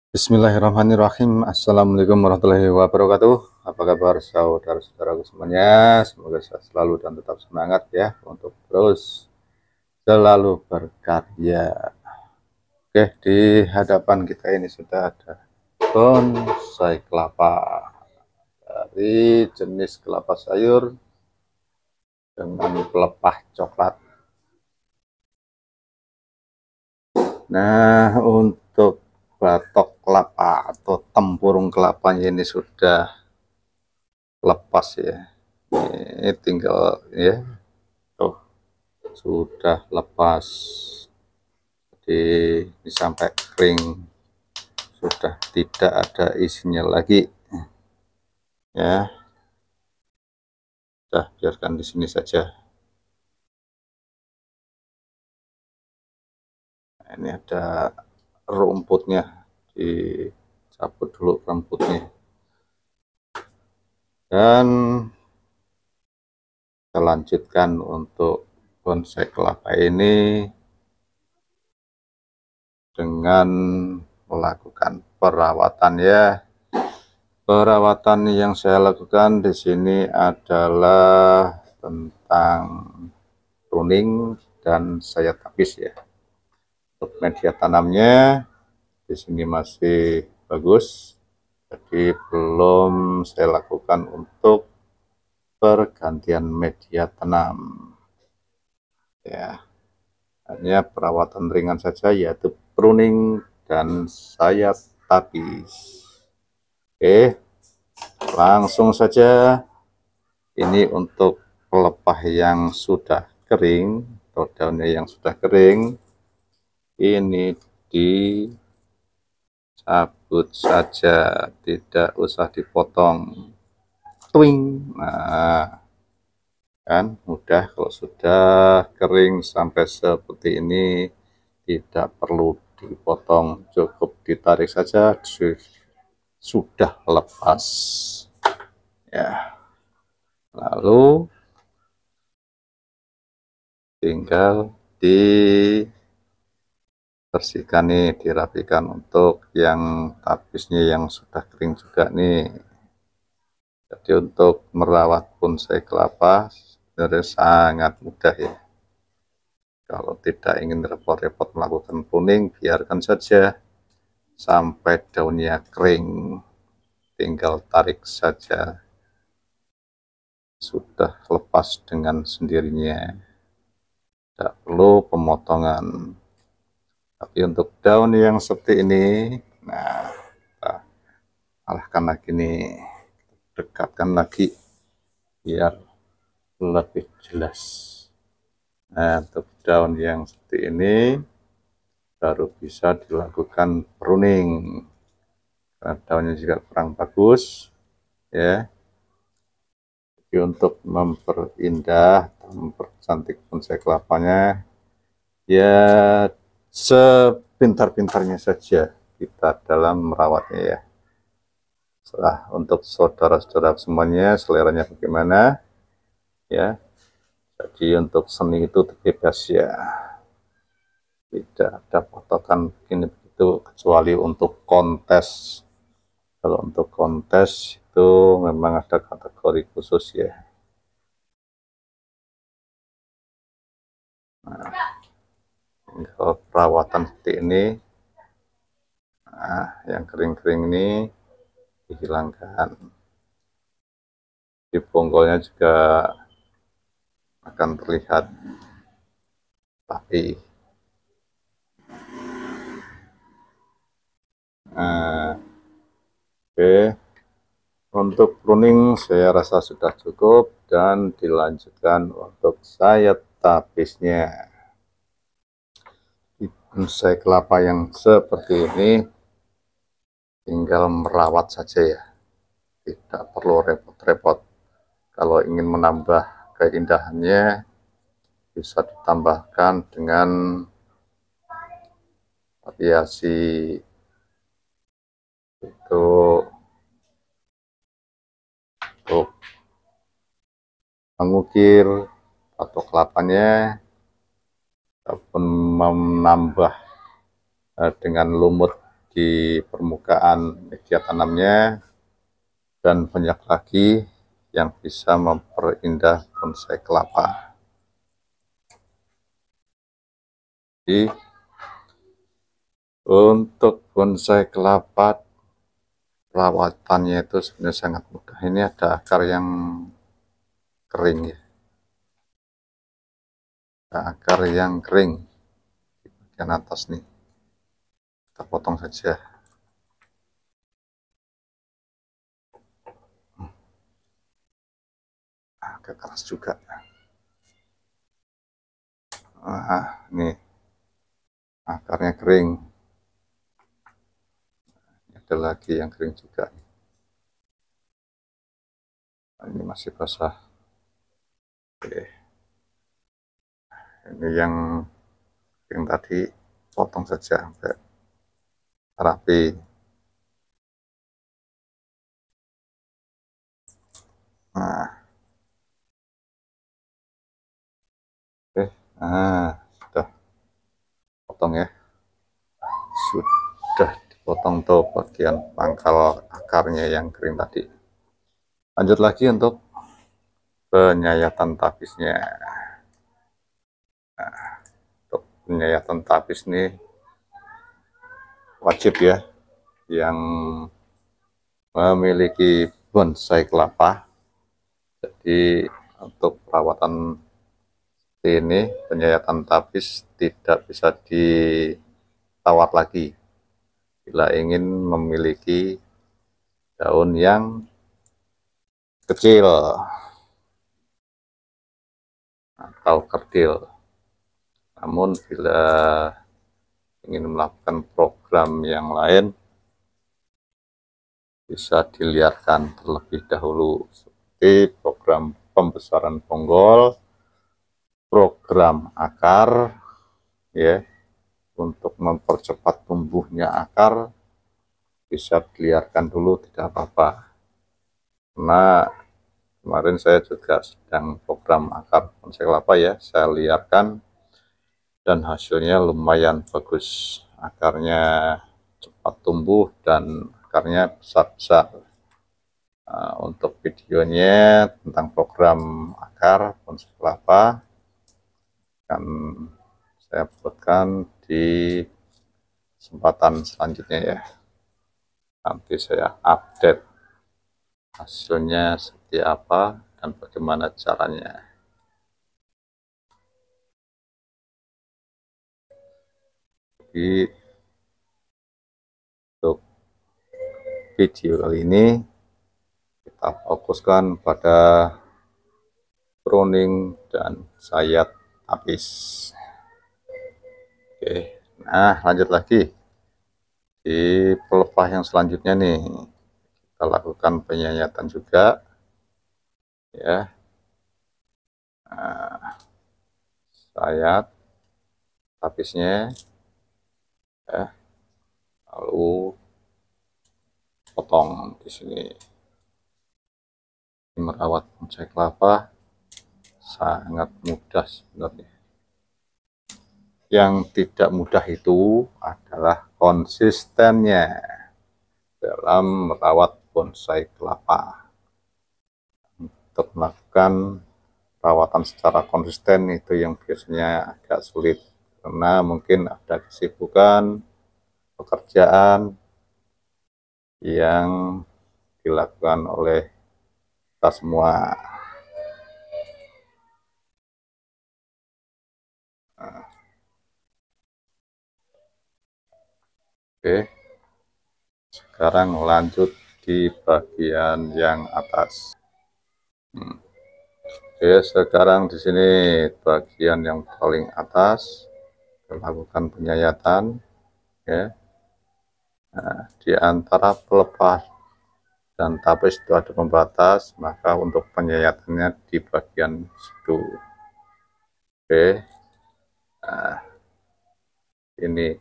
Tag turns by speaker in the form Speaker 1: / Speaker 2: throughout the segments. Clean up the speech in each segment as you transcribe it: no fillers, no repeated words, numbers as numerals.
Speaker 1: Bismillahirrahmanirrahim. Assalamualaikum warahmatullahi wabarakatuh. Apa kabar saudara-saudaraku semuanya? Semoga sehat selalu dan tetap semangat ya untuk terus selalu berkarya. Oke, di hadapan kita ini sudah ada bonsai kelapa dari jenis kelapa sayur dengan pelepah coklat. Nah, untuk batok kelapa atau tempurung kelapanya ini sudah lepas ya. Ini tinggal ya, tuh sudah lepas, jadi ini sampai kering, sudah tidak ada isinya lagi ya. Sudah, biarkan di sini saja. Nah, ini ada rumputnya, dicabut dulu rumputnya, dan kita lanjutkan untuk bonsai kelapa ini dengan melakukan perawatan ya. Perawatan yang saya lakukan di sini adalah tentang pruning dan saya tapis ya. Untuk media tanamnya di sini masih bagus, jadi belum saya lakukan untuk pergantian media tanam ya. Hanya perawatan ringan saja, yaitu pruning dan saya tapis. Oke, langsung saja. Ini untuk pelepah yang sudah kering atau daunnya yang sudah kering, ini dicabut saja, tidak usah dipotong. Twing. Nah, kan mudah kalau sudah kering sampai seperti ini, tidak perlu dipotong, cukup ditarik saja sudah lepas ya. Lalu tinggal dibersihkan nih, dirapikan untuk yang tapisnya yang sudah kering juga nih. Jadi untuk merawat bonsai kelapa sebenarnya sangat mudah ya. Kalau tidak ingin repot-repot melakukan pruning, biarkan saja sampai daunnya kering, tinggal tarik saja, sudah lepas dengan sendirinya, tidak perlu pemotongan. Tapi untuk daun yang seperti ini, nah kita arahkan lagi nih, dekatkan lagi biar lebih jelas. Nah, untuk daun yang seperti ini baru bisa dilakukan pruning, karena daunnya juga kurang bagus ya. Jadi untuk memperindah, mempercantik bonsai kelapanya ya, sepintar-pintarnya saja kita dalam merawatnya ya. Setelah untuk saudara-saudara semuanya seleranya bagaimana ya. Jadi untuk seni itu bebas ya, tidak ada patokan begini begitu, kecuali untuk kontes. Kalau untuk kontes itu memang ada kategori khusus ya. Nah, kalau perawatan seperti ini, nah yang kering-kering ini dihilangkan. Di bonggolnya juga akan terlihat rapi. Nah, oke, untuk pruning saya rasa sudah cukup, dan dilanjutkan untuk sayat tapisnya. Di bonsai kelapa yang seperti ini tinggal merawat saja ya, tidak perlu repot-repot. Kalau ingin menambah keindahannya, bisa ditambahkan dengan variasi itu untuk mengukir atau kelapanya, ataupun menambah dengan lumut di permukaan media tanamnya, dan banyak lagi yang bisa memperindah bonsai kelapa. Jadi untuk bonsai kelapa perawatannya itu sebenarnya sangat mudah. Ini ada akar yang kering ya, ada akar yang kering di bagian atas nih, kita potong saja. Agak keras juga. Nah, ini akarnya kering. Ada lagi yang kering juga. Nah, ini masih basah. Oke. Ini yang kering tadi, potong saja sampai rapi. Nah, oke. Nah, sudah potong ya. Sudah dipotong tuh bagian pangkal akarnya yang kering tadi. Lanjut lagi untuk penyayatan tapisnya. Nah, untuk penyayatan tapis ini wajib ya, yang memiliki bonsai kelapa. Jadi untuk perawatan ini, penyayatan tapis tidak bisa ditawar lagi bila ingin memiliki daun yang kecil atau kerdil. Namun bila ingin melakukan program yang lain, bisa diliarkan terlebih dahulu, seperti program pembesaran bonggol, program akar ya, untuk mempercepat tumbuhnya akar bisa diliarkan dulu, tidak apa-apa. Karena kemarin saya juga sedang program akar bonsai kelapa ya, saya liarkan dan hasilnya lumayan bagus. Akarnya cepat tumbuh dan akarnya besar-besar. Nah, untuk videonya tentang program akar bonsai kelapa akan saya buatkan di kesempatan selanjutnya ya. Nanti saya update hasilnya seperti apa dan bagaimana caranya. Jadi untuk video kali ini kita fokuskan pada pruning dan sayat tapis. Oke, nah lanjut lagi di pelepah yang selanjutnya nih, kita lakukan penyayatan juga ya. Nah, sayat tapisnya ya, lalu potong di sini. Merawat bonsai kelapa sangat mudah sebenarnya. Yang tidak mudah itu adalah konsistennya dalam merawat bonsai kelapa. Untuk melakukan perawatan secara konsisten itu yang biasanya agak sulit, karena mungkin ada kesibukan pekerjaan yang dilakukan oleh kita semua. Nah, oke, sekarang lanjut di bagian yang atas. Oke, sekarang di sini bagian yang paling atas kita lakukan penyayatan ya. Nah, di antara pelepah dan tapis itu ada pembatas, maka untuk penyayatannya di bagian situ. Oke, nah ini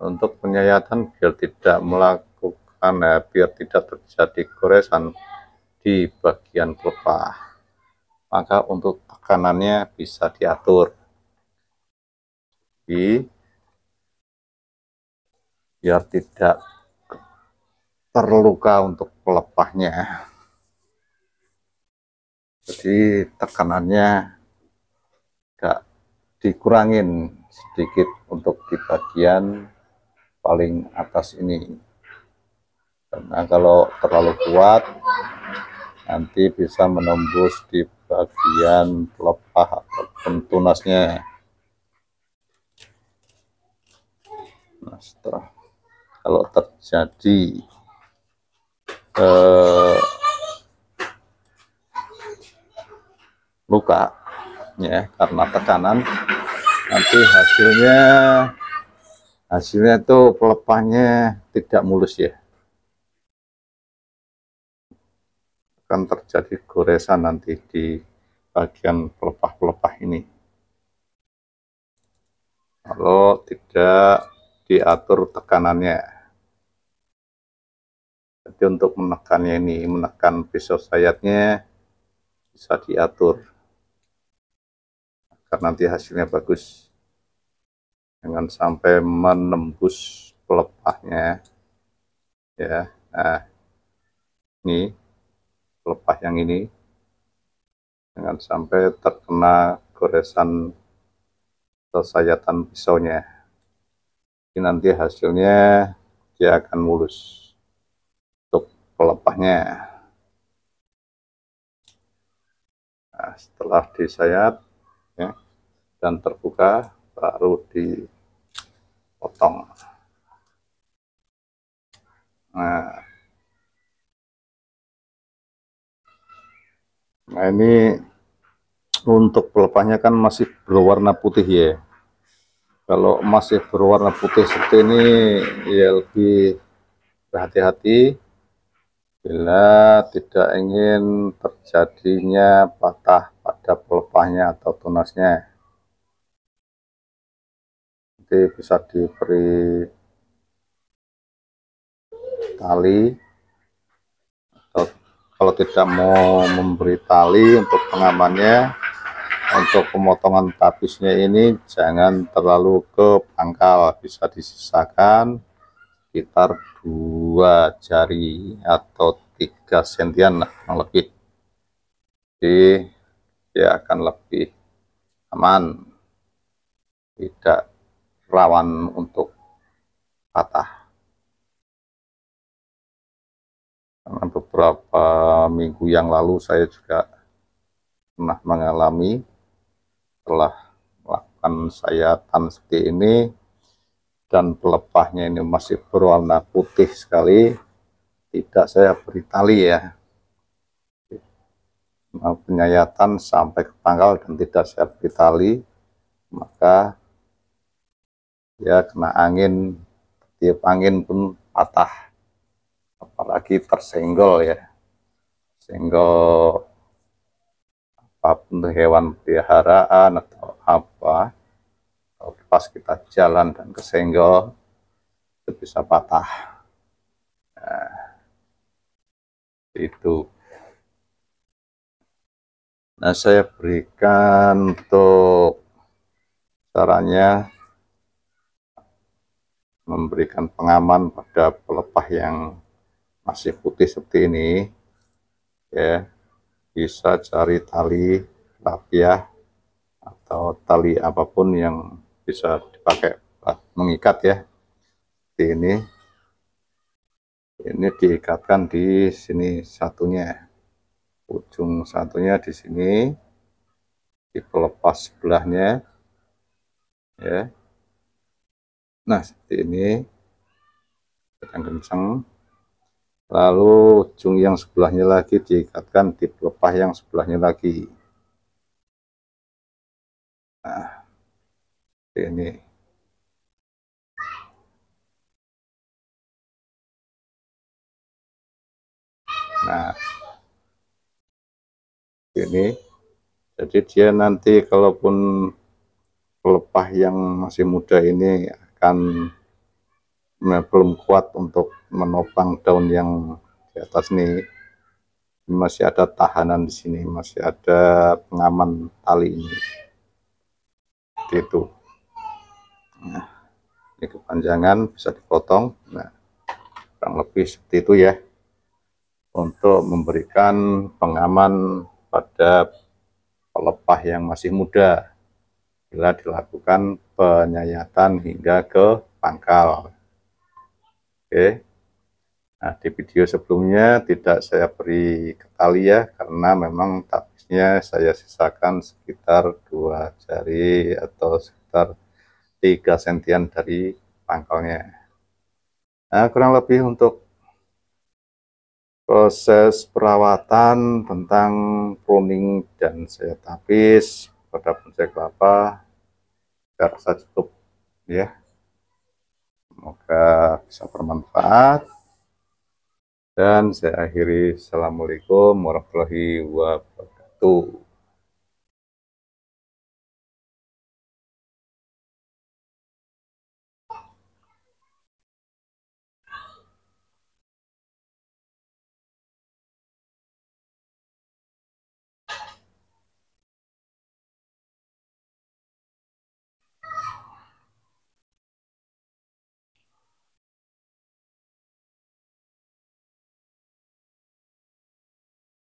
Speaker 1: untuk penyayatan biar tidak melakukan biar tidak terjadi goresan di bagian pelepah, maka untuk tekanannya bisa diatur di biar tidak terluka untuk pelepahnya. Jadi tekanannya agak dikurangin sedikit untuk di bagian paling atas ini, karena kalau terlalu kuat nanti bisa menembus di bagian pelepah ataupun tunasnya. Nah, setelah kalau terjadi luka ya karena tekanan, nanti hasilnya itu pelepahnya tidak mulus ya, akan terjadi goresan nanti di bagian pelepah-pelepah ini kalau tidak diatur tekanannya. Jadi untuk menekannya ini, menekan pisau sayatnya bisa diatur agar nanti hasilnya bagus, jangan sampai menembus pelepahnya ya. Nah, ini pelepah yang ini jangan sampai terkena goresan sayatan pisaunya. Ini nanti hasilnya dia akan mulus untuk pelepahnya. Nah, setelah disayat ya, dan terbuka baru dipotong. Nah ini untuk pelepahnya kan masih berwarna putih ya. Kalau masih berwarna putih seperti ini ya lebih berhati-hati bila tidak ingin terjadinya patah pada pelepahnya atau tunasnya. Nanti bisa diberi tali, atau kalau tidak mau memberi tali untuk pengamannya, untuk pemotongan tapisnya ini jangan terlalu ke pangkal, bisa disisakan sekitar 2 jari atau 3 sentian lah yang lebih. Jadi dia akan lebih aman, tidak rawan untuk patah. Karena beberapa minggu yang lalu saya juga pernah mengalami, setelah melakukan sayatan seperti ini dan pelepahnya ini masih berwarna putih sekali, tidak saya beri tali ya, penyayatan sampai ke pangkal dan tidak saya beri tali, maka ya kena angin, tiup angin pun patah, apalagi tersenggol ya, senggol apapun hewan peliharaan atau apa, pas kita jalan dan kesenggol itu bisa patah. Nah, itu. Nah, saya berikan untuk caranya memberikan pengaman pada pelepah yang masih putih seperti ini ya. Bisa cari tali rapiah atau tali apapun yang bisa dipakai mengikat ya. Seperti ini diikatkan di sini satunya, ujung satunya di sini, di pelepah sebelahnya ya. Nah seperti ini, yang kencang. Lalu ujung yang sebelahnya lagi diikatkan di pelepah yang sebelahnya lagi. Nah seperti ini. Nah ini, jadi dia nanti kalaupun pelepah yang masih muda ini akan belum kuat untuk menopang daun yang di atas ini, masih ada tahanan di sini, masih ada pengaman tali ini, gitu. Nah, Ini kepanjangan bisa dipotong. Nah, kurang lebih seperti itu ya, untuk memberikan pengaman pada pelepah yang masih muda bila dilakukan penyayatan hingga ke pangkal. Oke. Nah, di video sebelumnya tidak saya beri ke tali ya, karena memang tapisnya saya sisakan sekitar 2 jari atau sekitar 3 sentian dari pangkalnya. Nah, kurang lebih untuk proses perawatan tentang pruning dan saya tapis pada bonsai kelapa saya rasa cukup ya. Semoga bisa bermanfaat. Dan saya akhiri. Assalamualaikum warahmatullahi wabarakatuh.